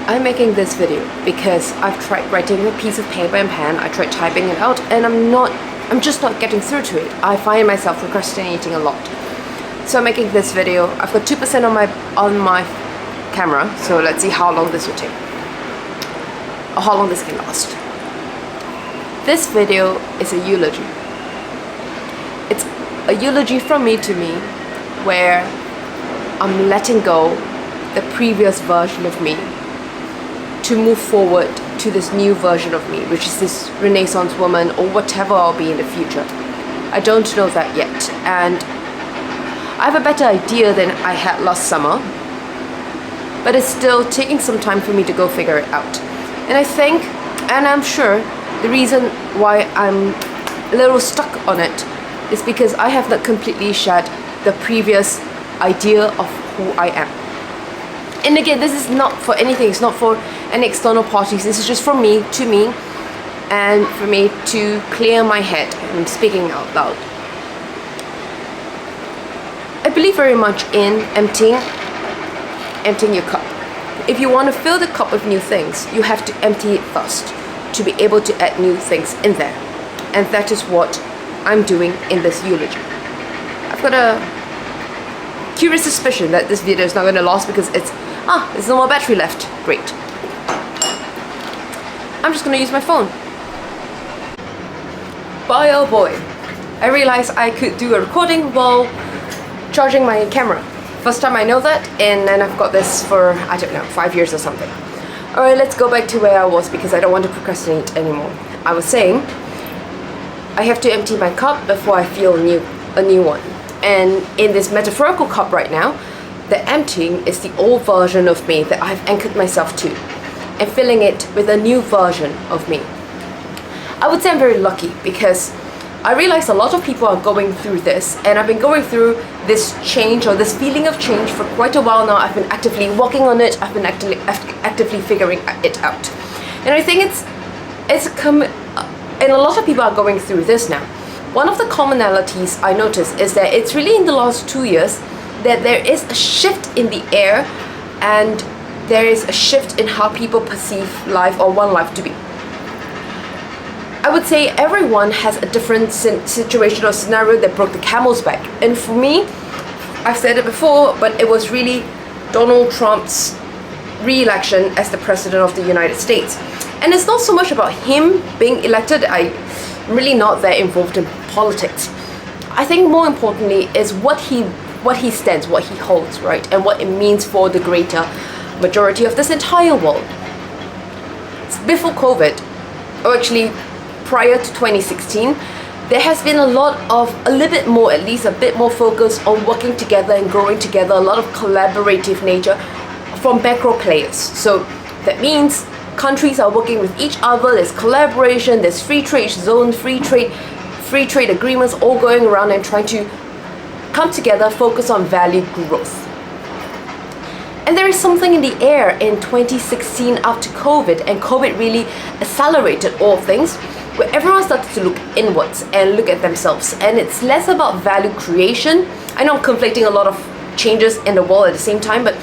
I'm making this video because I've tried writing a piece of paper and pen, I tried typing it out, and I'm just not getting through to it. I find myself procrastinating a lot. So I'm making this video. I've got 2% on my camera, so let's see how long this will take, or how long this can last. This video is a eulogy. It's a eulogy from me to me, where I'm letting go the previous version of me to move forward to this new version of me, which is this Renaissance woman or whatever I'll be in the future. I don't know that yet, and I have a better idea than I had last summer, but it's still taking some time for me to go figure it out. And I think, and I'm sure, the reason why I'm a little stuck on it is because I have not completely shed the previous idea of who I am. And again, this is not for anything, it's not for any external parties, this is just from me to me, and for me to clear my head. I'm speaking out loud. I believe very much in emptying your cup. If you want to fill the cup with new things, you have to empty it first to be able to add new things in there. And that is what I'm doing in this eulogy. I've got a curious suspicion that this video is not going to last because there's no more battery left. Great. I'm just going to use my phone. Boy oh boy, I realized I could do a recording while charging my camera. First time I know that, and then I've got this for, I don't know, 5 years or something. Alright, let's go back to where I was because I don't want to procrastinate anymore. I was saying, I have to empty my cup before I feel a new one. And in this metaphorical cup right now, the emptying is the old version of me that I've anchored myself to, and filling it with a new version of me. I would say I'm very lucky because I realize a lot of people are going through this, and I've been going through this change or this feeling of change for quite a while now. I've been actively working on it, I've been actively figuring it out. And I think and a lot of people are going through this now. One of the commonalities I notice is that it's really in the last 2 years that there is a shift in the air, and there is a shift in how people perceive life or want life to be. I would say everyone has a different situation or scenario that broke the camel's back. And for me, I've said it before, but it was really Donald Trump's re-election as the president of the United States. And it's not so much about him being elected. I'm really not that involved in politics. I think more importantly is what he stands, what he holds, right? And what it means for the greater majority of this entire world. Before COVID, or actually prior to 2016, there has been a bit more focus on working together and growing together, a lot of collaborative nature from macro players. So that means countries are working with each other, there's collaboration, there's free trade zones, free trade agreements all going around and trying to come together, focus on value growth. And there is something in the air in 2016 after COVID, and COVID really accelerated all things, where everyone started to look inwards and look at themselves. And it's less about value creation. I know I'm conflating a lot of changes in the world at the same time, but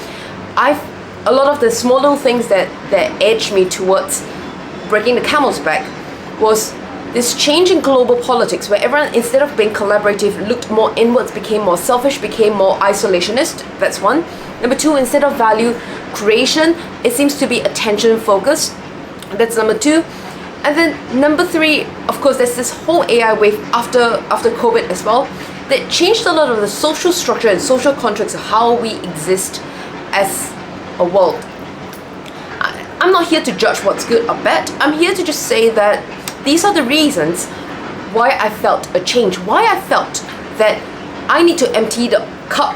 a lot of the small little things that edged me towards breaking the camel's back was this change in global politics, where everyone, instead of being collaborative, looked more inwards, became more selfish, became more isolationist. That's one. Number two, instead of value creation, it seems to be attention focused. That's number two. And then number three, of course, there's this whole AI wave after COVID as well, that changed a lot of the social structure and social contracts of how we exist as a world. I'm not here to judge what's good or bad. I'm here to just say that these are the reasons why I felt a change, why I felt that I need to empty the cup,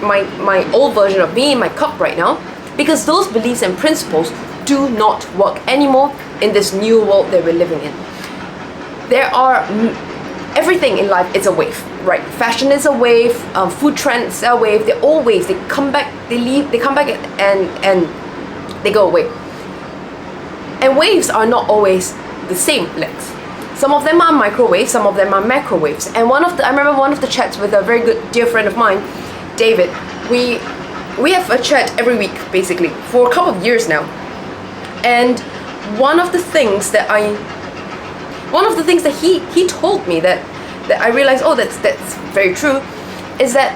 my old version of me in my cup right now, because those beliefs and principles do not work anymore in this new world that we're living in. Everything in life is a wave, right? Fashion is a wave, food trends are a wave, they're all waves. They come back, they leave, they come back and they go away. And waves are not always the same length. Some of them are microwaves, some of them are macrowaves. And I remember one of the chats with a very good dear friend of mine, David, we we have a chat every week, basically, for a couple of years now. And one of the things that he told me that I realized, oh, that's very true, is that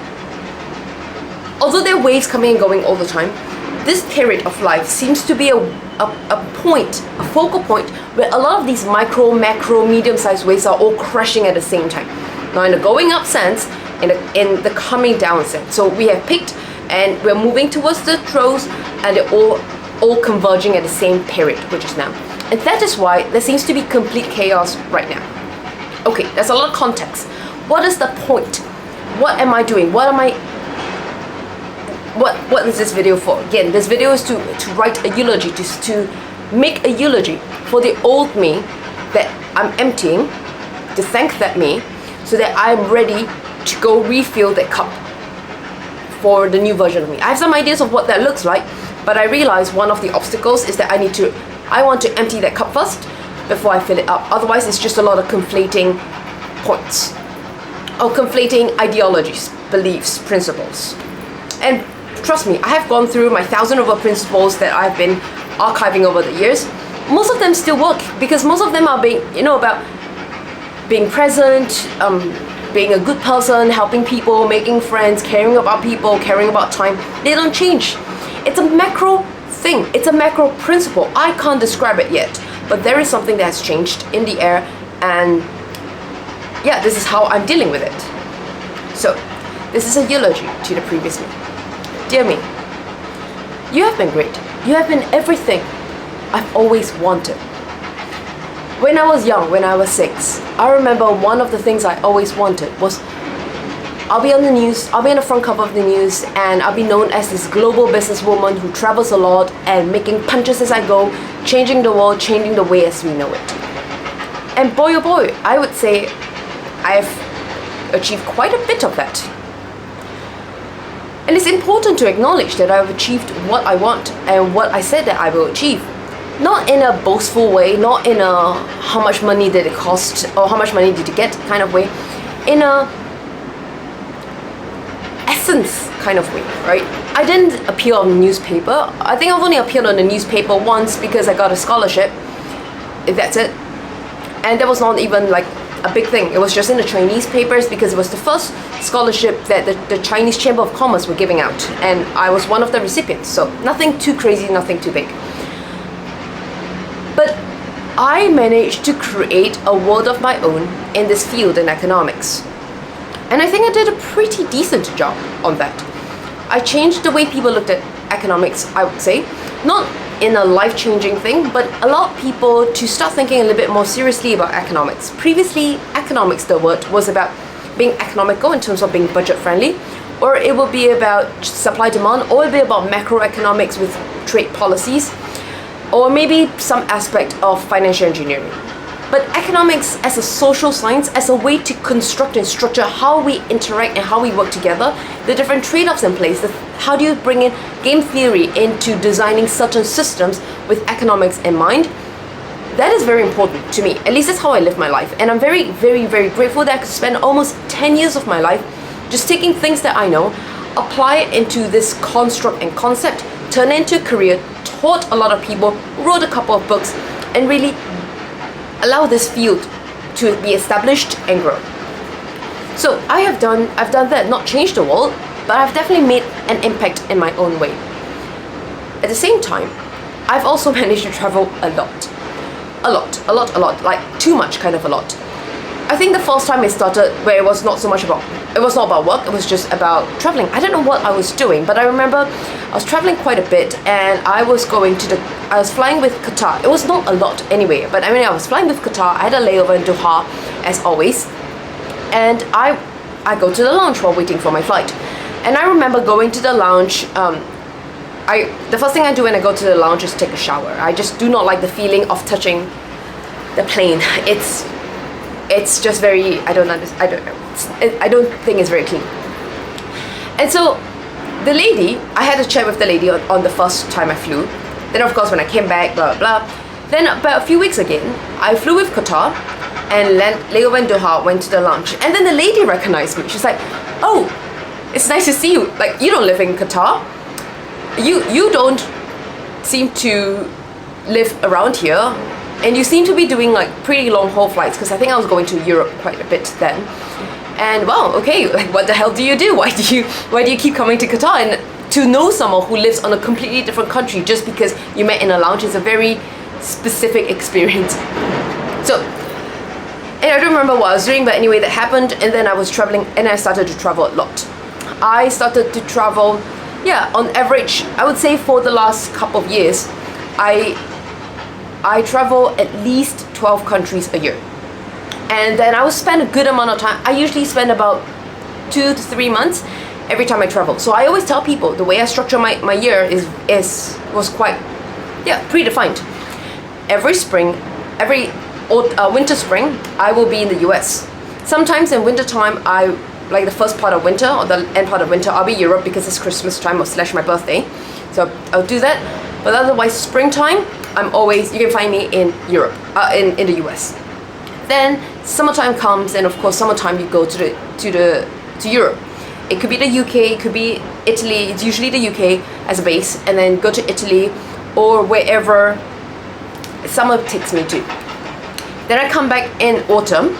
although there are waves coming and going all the time, this period of life seems to be a focal point where a lot of these micro, macro, medium-sized waves are all crashing at the same time. Now, in the going up sense, in the coming down sense. So we have peaked and we're moving towards the troughs, and they're all converging at the same period, which is now. And that is why there seems to be complete chaos right now. Okay, there's a lot of context. What is the point? What am I doing? What is this video for? Again, this video is to write a eulogy, to make a eulogy for the old me that I'm emptying, to thank that me, so that I'm ready to go refill that cup for the new version of me. I have some ideas of what that looks like, but I realize one of the obstacles is that I want to empty that cup first before I fill it up. Otherwise, it's just a lot of conflating points or conflating ideologies, beliefs, principles. And trust me, I have gone through my 1,000 over principles that I've been archiving over the years. Most of them still work because most of them are about being present, being a good person, helping people, making friends, caring about people, caring about time. They don't change. It's a macro thing. It's a macro principle. I can't describe it yet, but there is something that has changed in the air, and yeah, this is how I'm dealing with it. So, this is a eulogy to the previous me. Dear me, you have been great. You have been everything I've always wanted. When I was young, when I was 6, I remember one of the things I always wanted was I'll be on the news, I'll be on the front cover of the news, and I'll be known as this global businesswoman who travels a lot and making punches as I go, changing the world, changing the way as we know it. And boy oh boy, I would say I've achieved quite a bit of that. And it's important to acknowledge that I've achieved what I want and what I said that I will achieve. Not in a boastful way, not in a how much money did it cost or how much money did you get kind of way, in a essence kind of way, right? I didn't appear on the newspaper. I think I've only appeared on the newspaper once because I got a scholarship. That's it. And that was not even like a big thing. It was just in the Chinese papers because it was the first scholarship that the Chinese Chamber of Commerce were giving out, and I was one of the recipients. So nothing too crazy, nothing too big. But I managed to create a world of my own in this field in economics. And I think I did a pretty decent job on that. I changed the way people looked at economics, I would say. Not in a life-changing thing, but allowed people to start thinking a little bit more seriously about economics. Previously, economics, the word, was about being economical in terms of being budget-friendly, or it will be about supply-demand, or it will be about macroeconomics with trade policies, or maybe some aspect of financial engineering. But economics as a social science, as a way to construct and structure how we interact and how we work together, the different trade-offs in place, how do you bring in game theory into designing certain systems with economics in mind, that is very important to me. At least that's how I live my life. And I'm very, very, very grateful that I could spend almost 10 years of my life just taking things that I know, apply it into this construct and concept, turn it into a career, taught a lot of people, wrote a couple of books, and really allow this field to be established and grow. So I've done that, not changed the world, but I've definitely made an impact in my own way. At the same time, I've also managed to travel a lot, like too much kind of a lot. I think the first time it started where it was not about work, it was just about traveling. I don't know what I was doing, but I remember I was traveling quite a bit, and I was flying with Qatar. It was not a lot anyway, but I was flying with Qatar. I had a layover in Doha, as always, and I go to the lounge while waiting for my flight. And I remember going to the lounge, the first thing I do when I go to the lounge is take a shower. I just do not like the feeling of touching the plane. It's just very, I don't know. I don't think it's very clean. And so the lady, I had a chat with the lady on the first time I flew. Then of course when I came back, blah, blah, blah. Then about a few weeks again, I flew with Qatar and layover in Doha, went to the lounge. And then the lady recognized me. She's like, oh, it's nice to see you. Like, you don't live in Qatar. you don't seem to live around here, and you seem to be doing like pretty long haul flights, because I think I was going to Europe quite a bit then. And wow, okay, like what the hell do you do? Why do you keep coming to Qatar? And to know someone who lives on a completely different country just because you met in a lounge is a very specific experience. So, and I don't remember what I was doing, but anyway, that happened, and then I was traveling, and I started to travel a lot. I started to travel, yeah, on average, I would say for the last couple of years, I travel at least 12 countries a year. And then I would spend a good amount of time. I usually spend about 2 to 3 months every time I travel. So I always tell people the way I structure my year was quite, yeah, predefined. Every spring, every winter, spring, I will be in the US. Sometimes in winter time, like the first part of winter or the end part of winter, I'll be Europe because it's Christmas time or / my birthday. So I'll do that. But otherwise, springtime, you can find me in Europe, in the US. Then summertime comes, and of course, summertime you go to Europe. It could be the UK, it could be Italy. It's usually the UK as a base, and then go to Italy or wherever summer takes me to. Then I come back in autumn,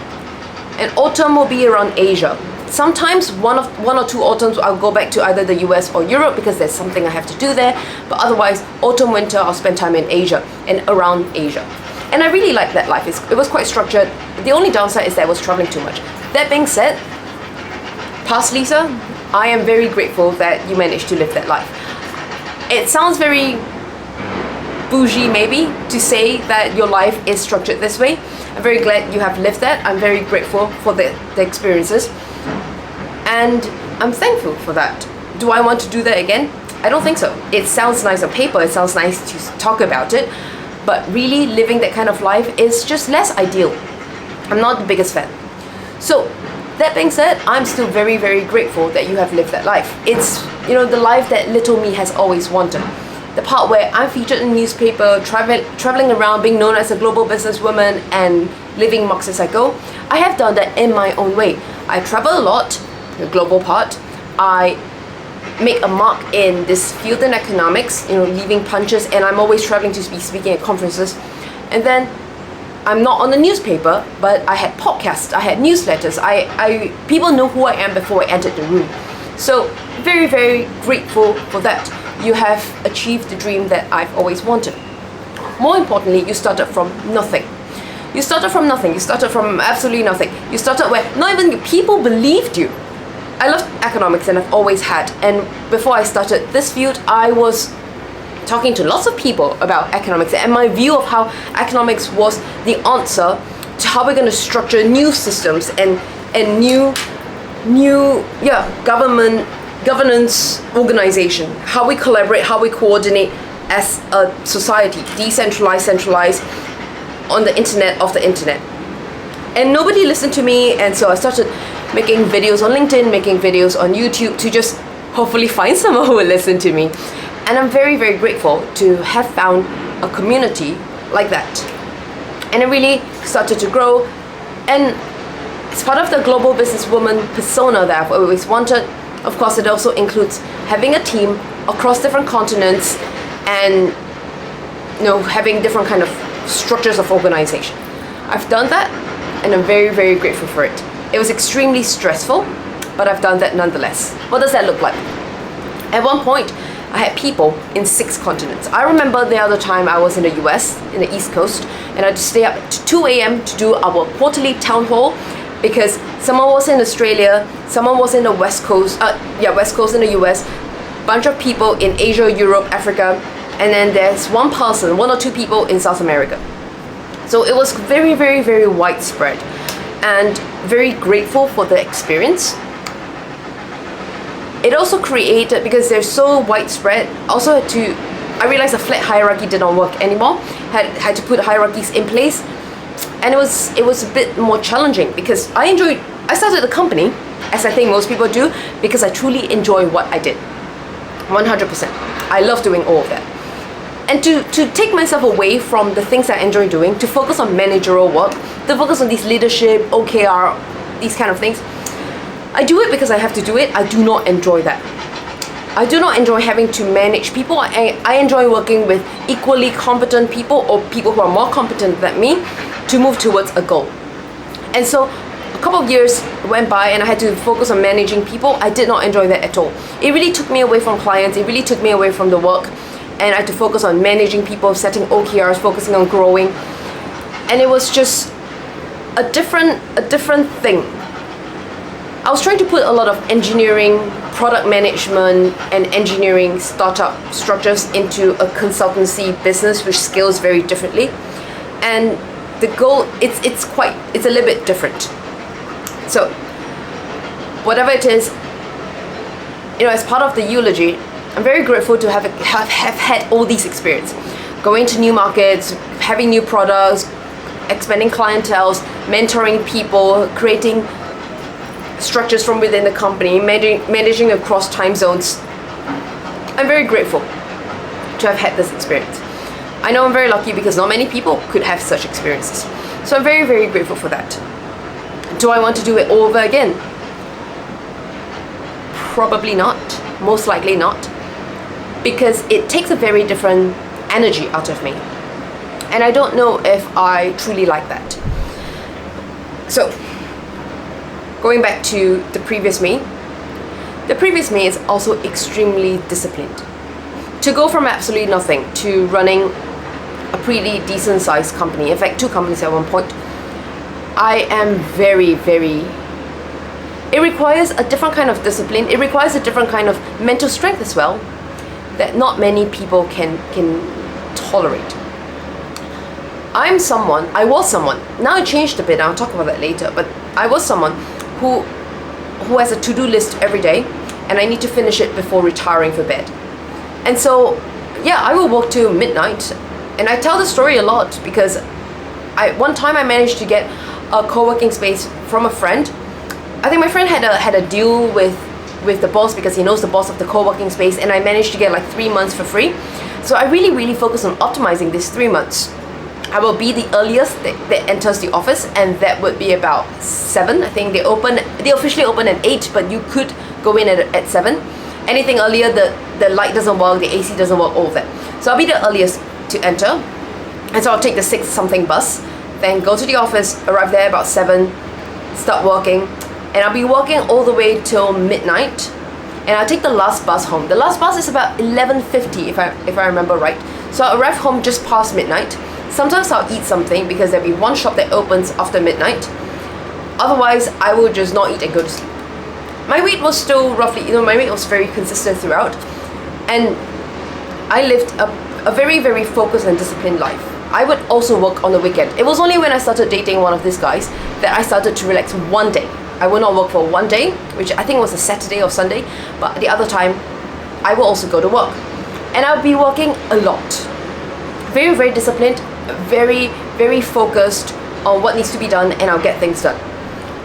and autumn will be around Asia. Sometimes one or two autumns I'll go back to either the US or Europe because there's something I have to do there. But otherwise, autumn, winter, I'll spend time in Asia and around Asia. And I really like that life. It was quite structured. The only downside is that I was traveling too much. That being said, past Lisa, I am very grateful that you managed to live that life. It sounds very bougie maybe to say that your life is structured this way. I'm very glad you have lived that. I'm very grateful for the experiences. And I'm thankful for that. Do I want to do that again? I don't think so. It sounds nice on paper, it sounds nice to talk about it, but really living that kind of life is just less ideal. I'm not the biggest fan. So that being said, I'm still very, very grateful that you have lived that life. It's, the life that little me has always wanted. The part where I'm featured in the newspaper, traveling around, being known as a global businesswoman and living marks as I go. I have done that in my own way. I travel a lot, the global part. I make a mark in this field in economics, leaving punches, and I'm always traveling to be speaking at conferences. And then I'm not on the newspaper, but I had podcasts, I had newsletters. People know who I am before I entered the room. So very, very grateful for that. You have achieved the dream that I've always wanted. More importantly, you started from nothing. You started from nothing. You started from absolutely nothing. You started where not even people believed you. I love economics, and I've always had. And before I started this field, I was talking to lots of people about economics, and my view of how economics was the answer to how we're going to structure new systems and new governance organization, how we collaborate, how we coordinate as a society, decentralized, centralized, on the internet of the internet. And nobody listened to me, and so I started making videos on LinkedIn, making videos on YouTube to just hopefully find someone who will listen to me. And I'm very, very grateful to have found a community like that. And it really started to grow, and it's part of the global businesswoman persona that I've always wanted. Of course, it also includes having a team across different continents and having different kind of structures of organization. I've done that, and I'm very, very grateful for it. It was extremely stressful, but I've done that nonetheless. What does that look like? At one point, I had people in 6 continents. I remember the other time I was in the US, in the East Coast, and I had to stay up to 2 a.m. to do our quarterly town hall because someone was in Australia, someone was in the West Coast in the US, bunch of people in Asia, Europe, Africa, and then there's one or two people in South America. So it was very, very, very widespread, and very grateful for the experience. It also created, because they're so widespread, I realized the flat hierarchy did not work anymore. Had to put hierarchies in place, and it was a bit more challenging because I started the company, as I think most people do, because I truly enjoy what I did. 100%. I love doing all of that. And to take myself away from the things I enjoy doing, to focus on managerial work, to focus on these leadership, OKR, these kind of things, I do it because I have to do it. I do not enjoy that. I do not enjoy having to manage people. I enjoy working with equally competent people or people who are more competent than me to move towards a goal. And so a couple of years went by and I had to focus on managing people. I did not enjoy that at all. It really took me away from clients. It really took me away from the work. And I had to focus on managing people, setting OKRs, focusing on growing. And it was just a different thing. I was trying to put a lot of engineering, product management, and engineering startup structures into a consultancy business which scales very differently. And the goal, it's a little bit different. So whatever it is, as part of the eulogy, I'm very grateful to have had all these experiences. Going to new markets, having new products, expanding clienteles, mentoring people, creating structures from within the company, managing across time zones. I'm very grateful to have had this experience. I know I'm very lucky because not many people could have such experiences. So I'm very, very grateful for that. Do I want to do it all over again? Probably not. Most likely not. Because it takes a very different energy out of me. And I don't know if I truly like that. So, going back to the previous me is also extremely disciplined. To go from absolutely nothing to running a pretty decent sized company, in fact 2 companies at one point, I am very, it requires a different kind of discipline. It requires a different kind of mental strength as well that not many people can tolerate. I was someone, now it changed a bit, I'll talk about that later, but I was someone who has a to-do list every day and I need to finish it before retiring for bed. And so, I will work till midnight, and I tell the story a lot because one time I managed to get a co-working space from a friend. I think my friend had a deal with the boss because he knows the boss of the co-working space, and I managed to get like 3 months for free. So I really focus on optimizing these 3 months. I will be the earliest that enters the office, and that would be about 7. I think they officially open at 8, but you could go in at 7. Anything earlier, the light doesn't work, the AC doesn't work, all of that. So I'll be the earliest to enter. And so I'll take the 6-something bus, then go to the office, arrive there about 7, start working, and I'll be working all the way till midnight. And I'll take the last bus home. The last bus is about 11:50 if I remember right. So I'll arrive home just past midnight. Sometimes I'll eat something because there'll be one shop that opens after midnight. Otherwise, I will just not eat and go to sleep. My weight was still roughly, my weight was very consistent throughout. And I lived a very focused and disciplined life. I would also work on the weekend. It was only when I started dating one of these guys that I started to relax one day. I will not work for one day, which I think was a Saturday or Sunday, but the other time I will also go to work. And I'll be working a lot. Very disciplined, very focused on what needs to be done, and I'll get things done.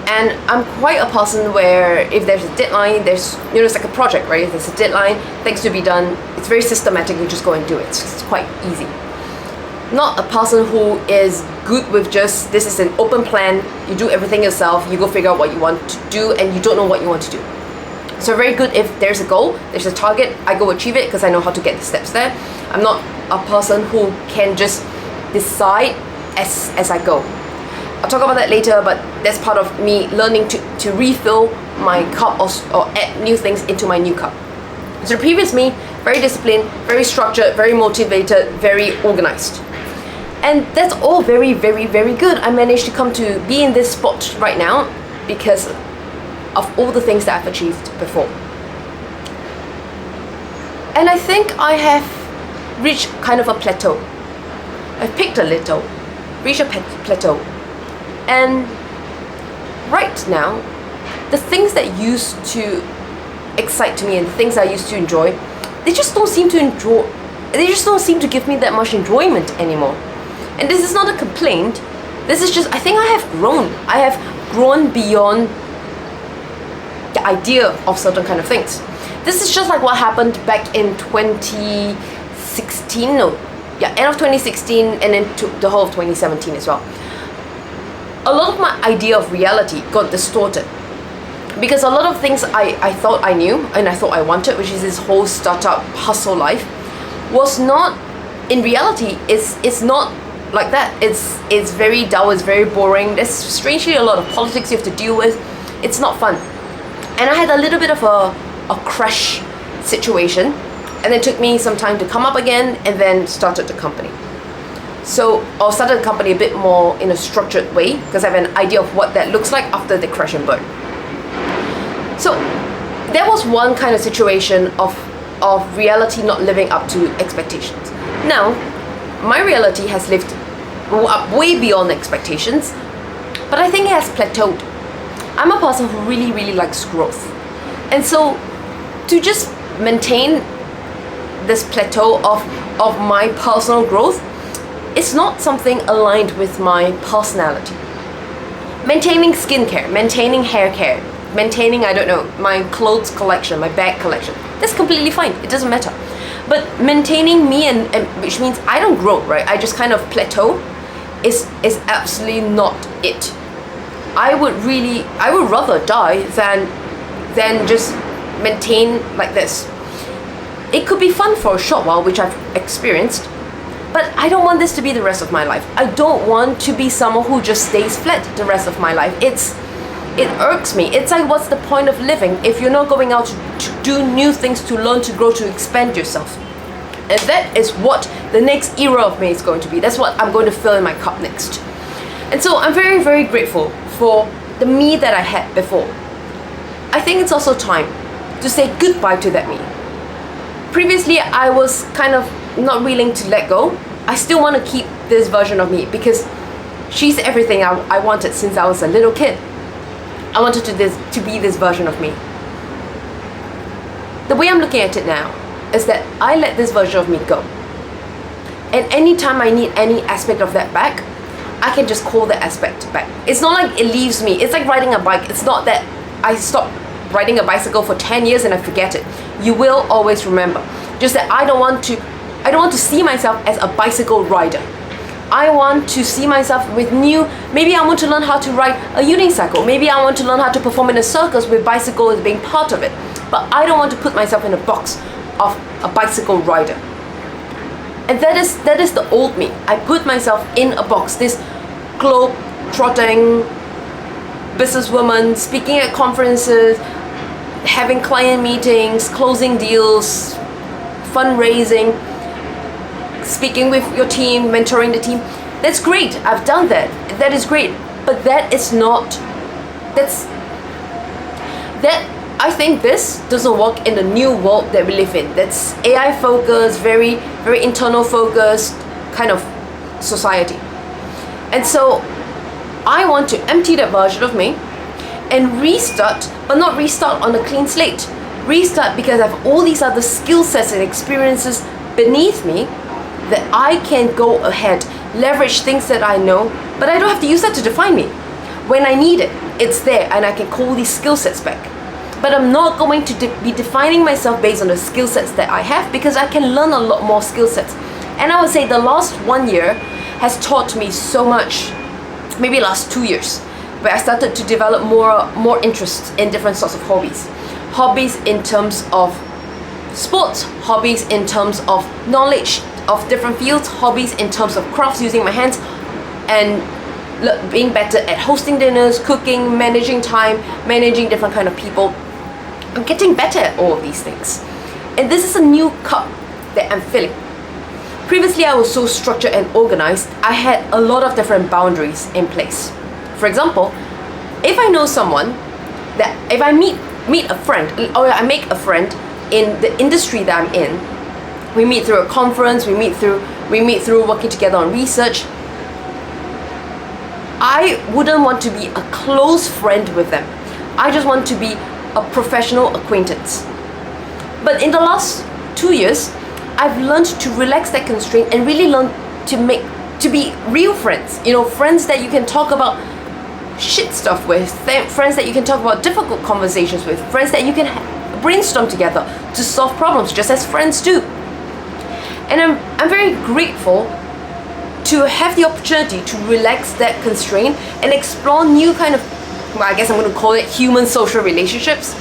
And I'm quite a person where if there's a deadline, it's like a project, right? If there's a deadline, things to be done, it's very systematic, you just go and do it. It's quite easy. Not a person who is good with just, this is an open plan, you do everything yourself, you go figure out what you want to do, and you don't know what you want to do. So very good if there's a goal, there's a target, I go achieve it because I know how to get the steps there. I'm not a person who can just decide as I go. I'll talk about that later, but that's part of me learning to refill my cup or add new things into my new cup. So the previous me, very disciplined, very structured, very motivated, very organized. And that's all very good. I managed to come to be in this spot right now because of all the things that I've achieved before. And I think I have reached kind of a plateau. I've picked a little, reached a plateau. And right now, the things that used to excite me and the things I used to enjoy, they just don't seem to give me that much enjoyment anymore. And this is not a complaint. This is just, I think I have grown. I have grown beyond the idea of certain kind of things. This is just like what happened back in 2016, end of 2016 and then to the whole of 2017 as well. A lot of my idea of reality got distorted. Because a lot of things I thought I knew and I thought I wanted, which is this whole startup hustle life, was not, in reality, it's not like that. It's very dull, it's very boring. There's strangely a lot of politics you have to deal with. It's not fun. And I had a little bit of a crash situation, and it took me some time to come up again, and then started the company. So I started the company a bit more in a structured way, because I have an idea of what that looks like after the crash and burn. So there was one kind of situation of reality not living up to expectations. Now, my reality has lived up way beyond expectations, but I think it has plateaued. I'm a person who really, really likes growth. And so to just maintain this plateau of my personal growth is not something aligned with my personality. Maintaining skincare, maintaining hair care, maintaining, I don't know, my clothes collection, my bag collection, that's completely fine. It doesn't matter. But maintaining me, and which means I don't grow, right? I just kind of plateau, is absolutely not it. I would rather die than just maintain like this. It could be fun for a short while, which I've experienced, but I don't want this to be the rest of my life. I don't want to be someone who just stays flat the rest of my life. It irks me. It's like, what's the point of living if you're not going out to do new things, to learn, to grow, to expand yourself? And that is what the next era of me is going to be. That's what I'm going to fill in my cup next. And so I'm very, very grateful for the me that I had before. I think it's also time to say goodbye to that me. Previously, I was kind of not willing to let go. I still want to keep this version of me because she's everything I wanted since I was a little kid. I wanted to be this version of me. The way I'm looking at it now is that I let this version of me go. And anytime I need any aspect of that back, I can just call that aspect back. It's not like it leaves me. It's like riding a bike. It's not that I stopped riding a bicycle for 10 years and I forget it. You will always remember. Just that I don't want to see myself as a bicycle rider. I want to see myself with maybe I want to learn how to ride a unicycle. Maybe I want to learn how to perform in a circus with bicycle as being part of it. But I don't want to put myself in a box of a bicycle rider. And that is the old me. I put myself in a box, this globe-trotting businesswoman, speaking at conferences, having client meetings, closing deals, fundraising, speaking with your team, mentoring the team. That's great. I've done that. That is great. But I think this doesn't work in the new world that we live in. That's AI focused, very, very internal focused kind of society. And so I want to empty that version of me and restart, but not restart on a clean slate. Restart because I have all these other skill sets and experiences beneath me that I can go ahead, leverage things that I know, but I don't have to use that to define me. When I need it, it's there and I can call these skill sets back. But I'm not going to be defining myself based on the skill sets that I have because I can learn a lot more skill sets. And I would say the last 1 year has taught me so much, maybe last 2 years, where I started to develop more interest in different sorts of hobbies. Hobbies in terms of sports, hobbies in terms of knowledge of different fields, hobbies in terms of crafts, using my hands, and being better at hosting dinners, cooking, managing time, managing different kind of people. I'm getting better at all of these things. And this is a new cup that I'm filling. Previously, I was so structured and organized, I had a lot of different boundaries in place. For example, if I know someone, that if I meet a friend, or I make a friend in the industry that I'm in, we meet through a conference, we meet through working together on research, I wouldn't want to be a close friend with them. I just want to be a professional acquaintance. But in the last 2 years, I've learned to relax that constraint and really learn to be real friends. You know, friends that you can talk about shit stuff with, friends that you can talk about difficult conversations with, friends that you can brainstorm together to solve problems just as friends do. And I'm very grateful to have the opportunity to relax that constraint and explore new kind of well, I guess I'm going to call it human social relationships.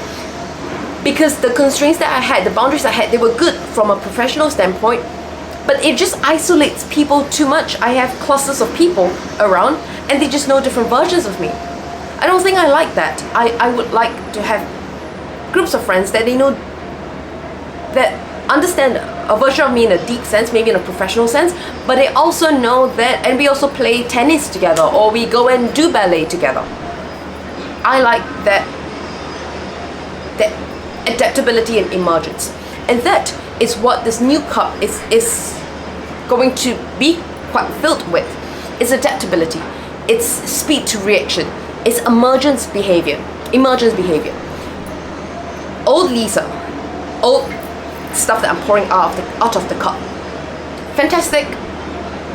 Because the constraints that I had, the boundaries I had, they were good from a professional standpoint, but it just isolates people too much. I have clusters of people around and they just know different versions of me. I don't think I like that. I would like to have groups of friends that they know, that understand a version of me in a deep sense, maybe in a professional sense, but they also know that, and we also play tennis together or we go and do ballet together. I like that adaptability and emergence, and that is what this new cup is going to be quite filled with. It's adaptability, it's speed to reaction, it's emergence behavior. Old Lisa, old stuff that I'm pouring out of the cup, fantastic,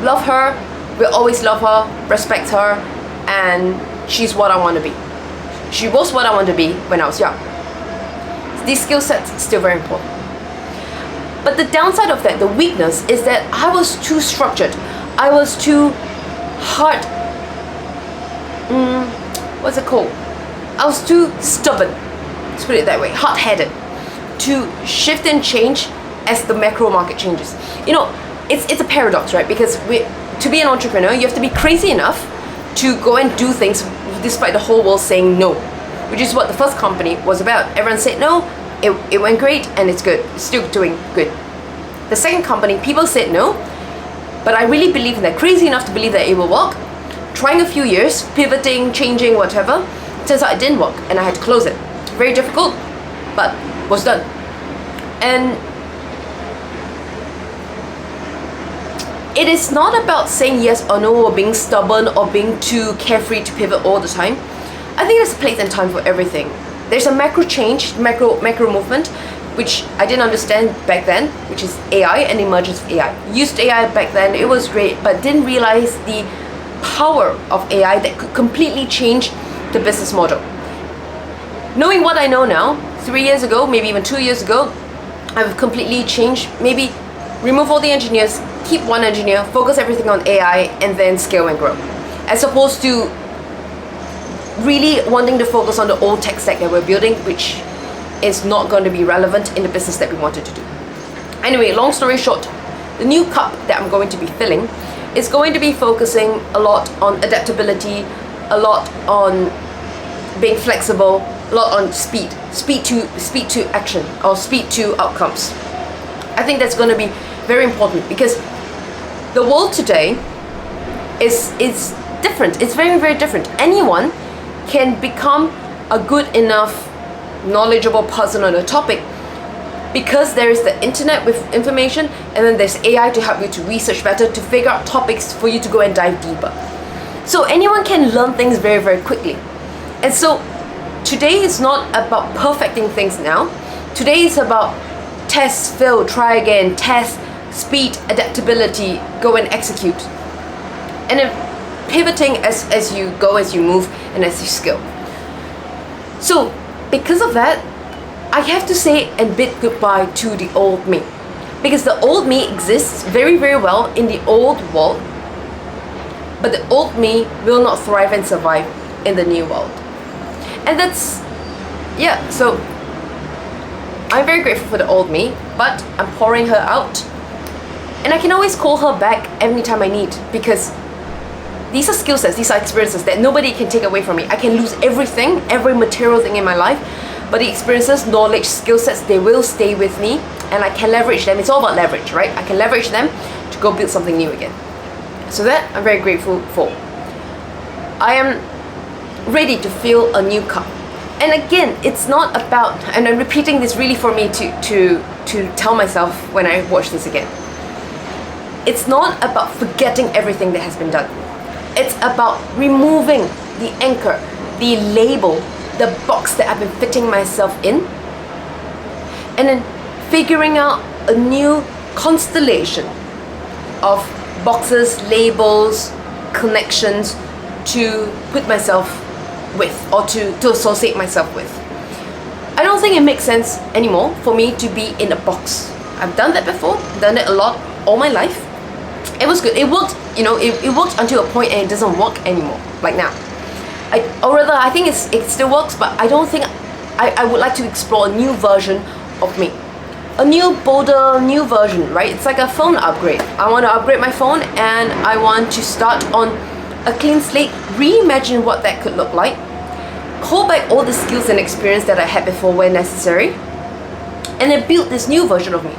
love her, will always love her, respect her, and she's what I want to be. She was what I wanted to be when I was young. These skill sets are still very important. But the downside of that, the weakness, is that I was too structured. I was too hard. What's it called? I was too stubborn. Let's put it that way. Hard-headed to shift and change as the macro market changes. You know, it's a paradox, right? Because to be an entrepreneur, you have to be crazy enough to go and do things despite the whole world saying no, which is what the first company was about. Everyone said no, it went great, and it's good. It's still doing good. The second company, people said no, but I really believe in that, crazy enough to believe that it will work. Trying a few years, pivoting, changing, whatever, turns out it didn't work, and I had to close it. Very difficult, but was done. And it is not about saying yes or no, or being stubborn, or being too carefree to pivot all the time. I think there's a place and time for everything. There's a macro change, macro movement, which I didn't understand back then, which is AI and the emergence of AI. Used AI back then, it was great, but didn't realize the power of AI that could completely change the business model. Knowing what I know now, 3 years ago, maybe even 2 years ago, I've completely changed. Maybe remove all the engineers, keep one engineer, focus everything on AI, and then scale and grow. As opposed to really wanting to focus on the old tech stack that we're building, which is not going to be relevant in the business that we wanted to do. Anyway, long story short, the new cup that I'm going to be filling is going to be focusing a lot on adaptability, a lot on being flexible, a lot on speed to action, or speed to outcomes. I think that's going to be very important, because the world today is different. It's very, very different. Anyone can become a good enough, knowledgeable person on a topic, because there is the internet with information, and then there's AI to help you to research better, to figure out topics for you to go and dive deeper. So anyone can learn things very, very quickly. And so today is not about perfecting things now. Today is about test, fail, try again, test, speed, adaptability, go and execute. And then pivoting as you go, as you move, and as you scale. So because of that, I have to say and bid goodbye to the old me. Because the old me exists very, very well in the old world, but the old me will not thrive and survive in the new world. And that's, yeah, so I'm very grateful for the old me, but I'm pouring her out. And I can always call her back anytime I need, because these are skill sets, these are experiences that nobody can take away from me. I can lose everything, every material thing in my life, but the experiences, knowledge, skill sets, they will stay with me, and I can leverage them. It's all about leverage, right? I can leverage them to go build something new again. So that I'm very grateful for. I am ready to fill a new cup. And again, it's not about, and I'm repeating this really for me to tell myself when I watch this again. It's not about forgetting everything that has been done. It's about removing the anchor, the label, the box that I've been fitting myself in, and then figuring out a new constellation of boxes, labels, connections to put myself with, or to associate myself with. I don't think it makes sense anymore for me to be in a box. I've done that before, done it a lot all my life. It was good, it worked, you know, it worked until a point, and it doesn't work anymore, like now. or rather, I think it still works, but I don't think I would like to explore a new version of me. A new, bolder, new version, right? It's like a phone upgrade. I want to upgrade my phone, and I want to start on a clean slate, reimagine what that could look like, call back all the skills and experience that I had before where necessary, and then build this new version of me.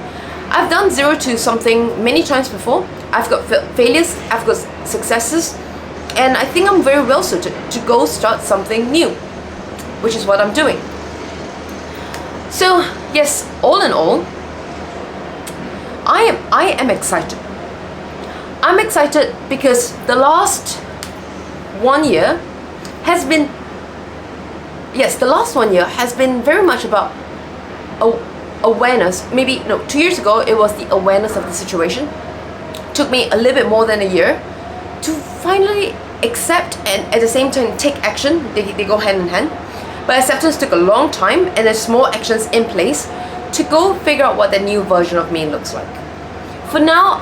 I've done 0 to something many times before. I've got failures, I've got successes, and I think I'm very well suited to go start something new, which is what I'm doing. So yes, all in all, I am excited. I'm excited because the last 1 year has been, yes, the last 1 year has been very much about awareness. Maybe, no, 2 years ago it was the awareness of the situation. Took me a little bit more than a year to finally accept and at the same time take action. They go hand in hand. But acceptance took a long time, and there's small actions in place to go figure out what the new version of me looks like. For now,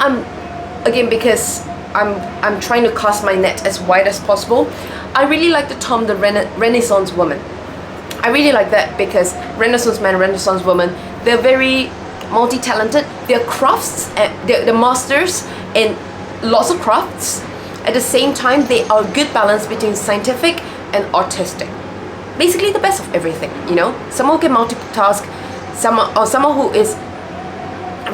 because I'm trying to cast my net as wide as possible, I really like the term the Renaissance woman. I really like that because Renaissance man, Renaissance woman, they're very multi-talented. They're crafts, they're masters in lots of crafts. At the same time, they are a good balance between scientific and artistic. Basically the best of everything, you know? Someone who can multitask, someone who is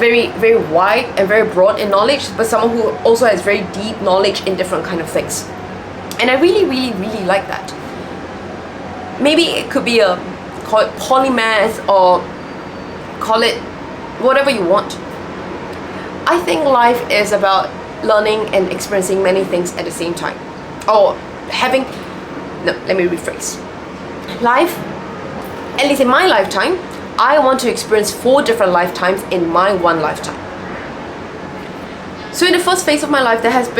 very, very wide and very broad in knowledge, but someone who also has very deep knowledge in different kind of things. And I really, really, really like that. Maybe it could be call it polymath, or call it whatever you want. I think life is about learning and experiencing many things at the same time. Let me rephrase. Life, at least in my lifetime, I want to experience 4 different lifetimes in my one lifetime. So in the first phase of my life, that I've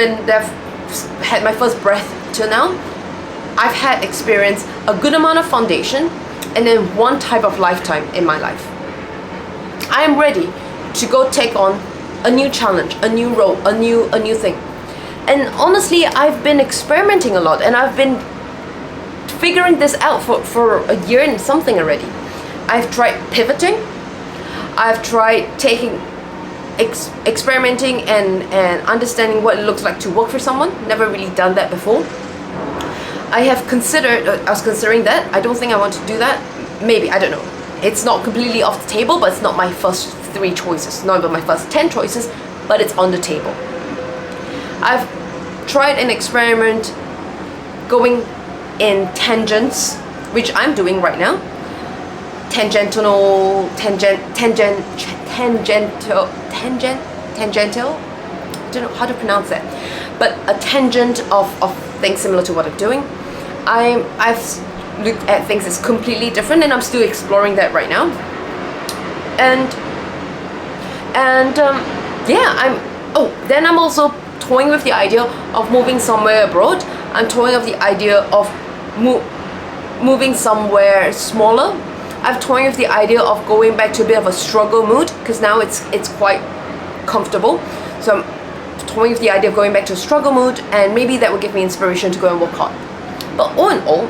had my first breath till now, I've had experience a good amount of foundation, and then one type of lifetime in my life. I am ready to go take on a new challenge, a new role, a new thing. And honestly, I've been experimenting a lot, and I've been figuring this out for a year and something already. I've tried pivoting. I've tried experimenting and understanding what it looks like to work for someone. Never really done that before. I was considering that. I don't think I want to do that. Maybe, I don't know. It's not completely off the table, but it's not my first 3 choices. Not even my first 10 choices, but it's on the table. I've tried an experiment going in tangents, which I'm doing right now. Tangential. I don't know how to pronounce that, but a tangent of things similar to what I'm doing. I've looked at things as completely different, and I'm still exploring that right now. Then I'm also toying with the idea of moving somewhere abroad. I'm toying with the idea of moving somewhere smaller. I'm toying with the idea of going back to a bit of a struggle mood, because now it's quite comfortable. So I'm toying with the idea of going back to a struggle mood, and maybe that will give me inspiration to go and work hard. But all in all,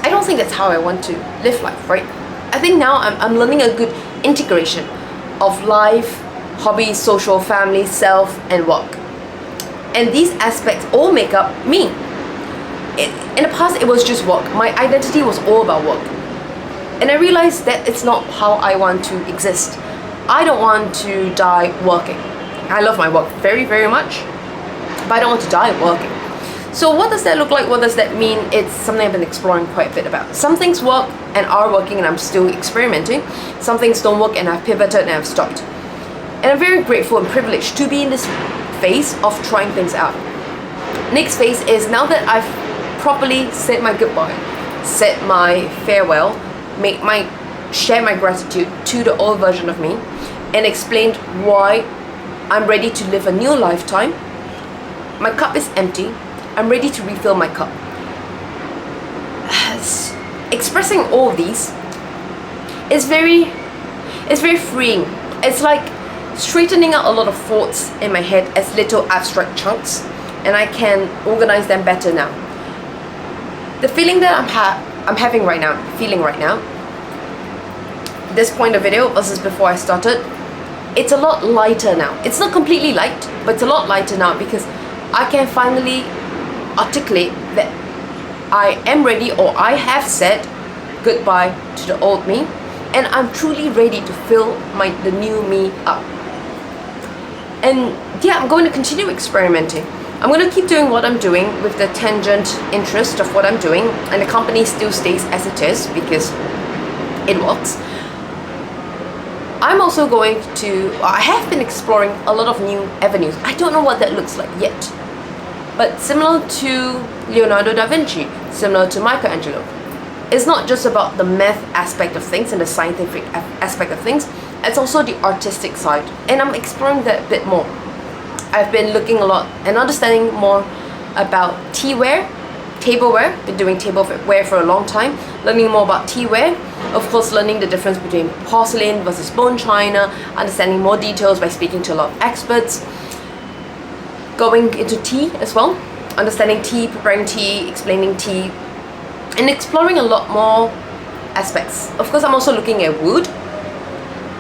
I don't think that's how I want to live life, right? I think now I'm learning a good integration of life, hobbies, social, family, self, and work. And these aspects all make up me. In the past, it was just work. My identity was all about work. And I realized that it's not how I want to exist. I don't want to die working. I love my work very, very much, but I don't want to die working. So what does that look like? What does that mean? It's something I've been exploring quite a bit about. Some things work and are working, and I'm still experimenting. Some things don't work, and I've pivoted and I've stopped. And I'm very grateful and privileged to be in this phase of trying things out. Next phase is, now that I've properly said my goodbye, said my farewell, share my gratitude to the old version of me, and explained why I'm ready to live a new lifetime. My cup is empty. I'm ready to refill my cup. Expressing all of these is very freeing. It's like straightening out a lot of thoughts in my head as little abstract chunks, and I can organize them better now. The feeling that I'm having right now, this point of video versus before I started, it's a lot lighter now. It's not completely light, but it's a lot lighter now because I can finally articulate that I am ready, or I have said goodbye to the old me, and I'm truly ready to fill the new me up. And yeah, I'm going to continue experimenting. I'm going to keep doing what I'm doing with the tangent interest of what I'm doing, and the company still stays as it is because it works. I'm also I have been exploring a lot of new avenues. I don't know what that looks like yet. But similar to Leonardo da Vinci, similar to Michelangelo, it's not just about the math aspect of things and the scientific aspect of things, it's also the artistic side. And I'm exploring that a bit more. I've been looking a lot and understanding more about tableware, been doing tableware for a long time, learning more about teaware, of course learning the difference between porcelain versus bone china, understanding more details by speaking to a lot of experts, going into tea as well, understanding tea, preparing tea, explaining tea, and exploring a lot more aspects. Of course, I'm also looking at wood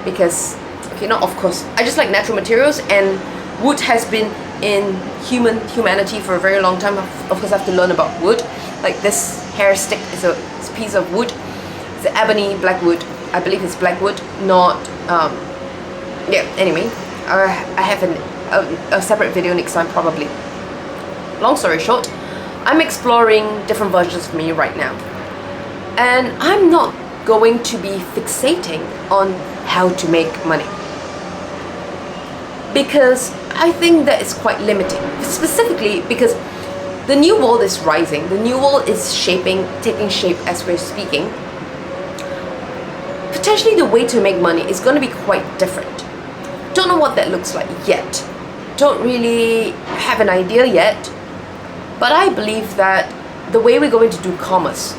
because, I just like natural materials, and wood has been in humanity for a very long time. Of course, I have to learn about wood. Like this hair stick is a piece of wood. It's an ebony black wood. I believe it's black wood, not anyway, I have a separate video next time probably. Long story short, I'm exploring different versions of me right now, and I'm not going to be fixating on how to make money, because I think that is quite limiting, specifically because the new world is rising, the new world is taking shape as we're speaking. Potentially the way to make money is going to be quite different. Don't know what that looks like yet, don't really have an idea yet, but I believe that the way we're going to do commerce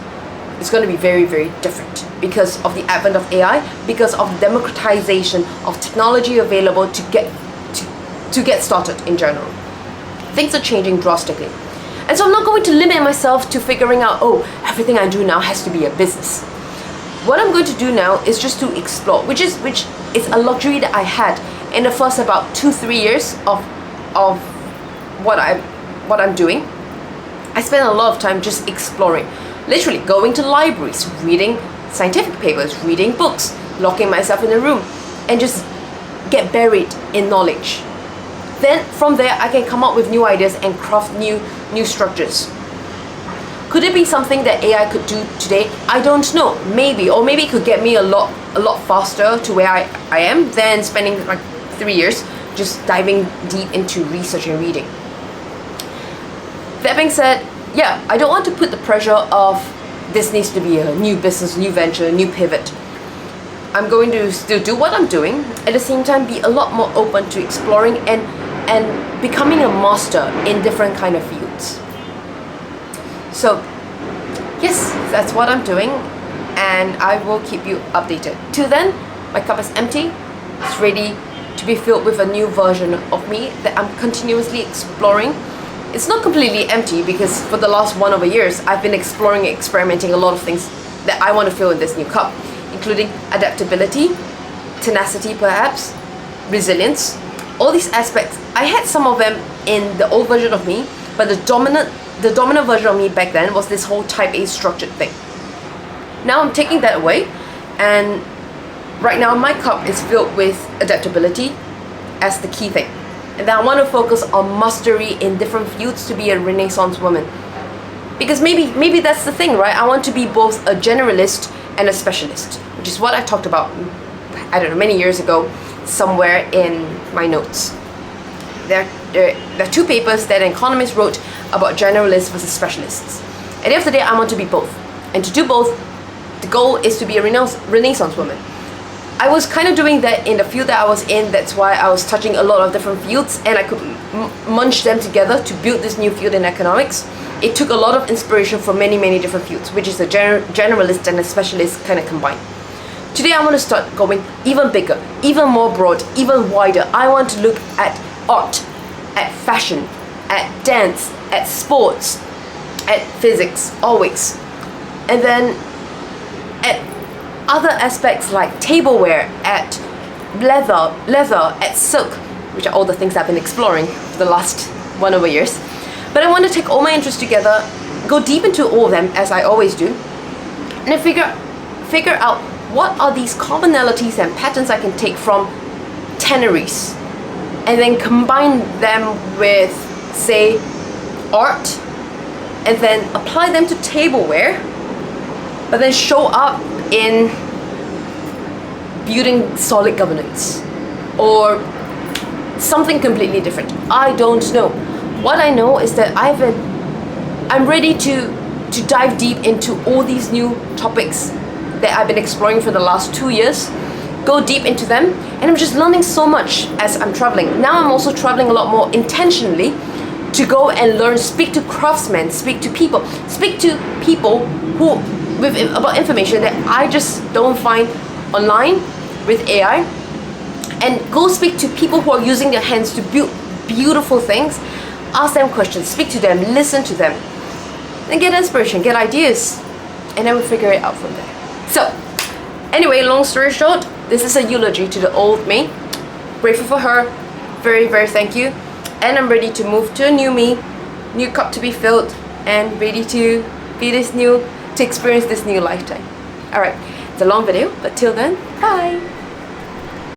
is going to be very, very different because of the advent of AI, because of the democratization of technology available to get started in general. Things are changing drastically. And so I'm not going to limit myself to figuring out, everything I do now has to be a business. What I'm going to do now is just to explore, which is a luxury that I had in the first about 2-3 years of what I'm doing. I spent a lot of time just exploring, literally going to libraries, reading scientific papers, reading books, locking myself in a room, and just get buried in knowledge. Then from there I can come up with new ideas and craft new structures. Could it be something that AI could do today? I don't know. Maybe, or maybe it could get me a lot faster to where I am than spending like 3 years just diving deep into research and reading. That being said, I don't want to put the pressure of this needs to be a new business, new venture, a new pivot. I'm going to still do what I'm doing, at the same time be a lot more open to exploring and becoming a master in different kind of fields. So yes, that's what I'm doing, and I will keep you updated. Till then, my cup is empty. It's ready to be filled with a new version of me that I'm continuously exploring. It's not completely empty because for the last 1 over years, I've been exploring and experimenting a lot of things that I want to fill in this new cup, including adaptability, tenacity perhaps, resilience, all these aspects. I had some of them in the old version of me, but the dominant version of me back then was this whole type A structured thing. Now I'm taking that away, and right now my cup is filled with adaptability as the key thing. And then I want to focus on mastery in different fields to be a Renaissance woman. Because maybe that's the thing, right? I want to be both a generalist and a specialist, which is what I talked about, I don't know, many years ago, somewhere in my notes. There are 2 papers that an economist wrote about generalists versus specialists. At the end of the day, I want to be both. And to do both, the goal is to be a Renaissance woman. I was kind of doing that in the field that I was in. That's why I was touching a lot of different fields, and I could munch them together to build this new field in economics. It took a lot of inspiration from many different fields, which is a generalist and a specialist kind of combined. Today I want to start going even bigger, even more broad, even wider. I want to look at art, at fashion, at dance, at sports, at physics, always. And then at other aspects like tableware, at leather, at silk, which are all the things I've been exploring for the last 1 over years. But I want to take all my interests together, go deep into all of them, as I always do, and then figure out what are these commonalities and patterns I can take from tanneries, and then combine them with, say, art, and then apply them to tableware, but then show up in building solid governance or something completely different. I don't know. What I know is that I'm ready to dive deep into all these new topics that I've been exploring for the last 2 years, go deep into them, and I'm just learning so much as I'm traveling. Now I'm also traveling a lot more intentionally to go and learn, speak to craftsmen, speak to people who about information that I just don't find online with AI, and go speak to people who are using their hands to build beautiful things, ask them questions, speak to them, listen to them, and get inspiration, get ideas, and then we'll figure it out from there. So, anyway, long story short, this is a eulogy to the old me. Grateful for her, very, very thank you. And I'm ready to move to a new me, new cup to be filled, and ready to be to experience this new lifetime. Alright, it's a long video, but till then, bye!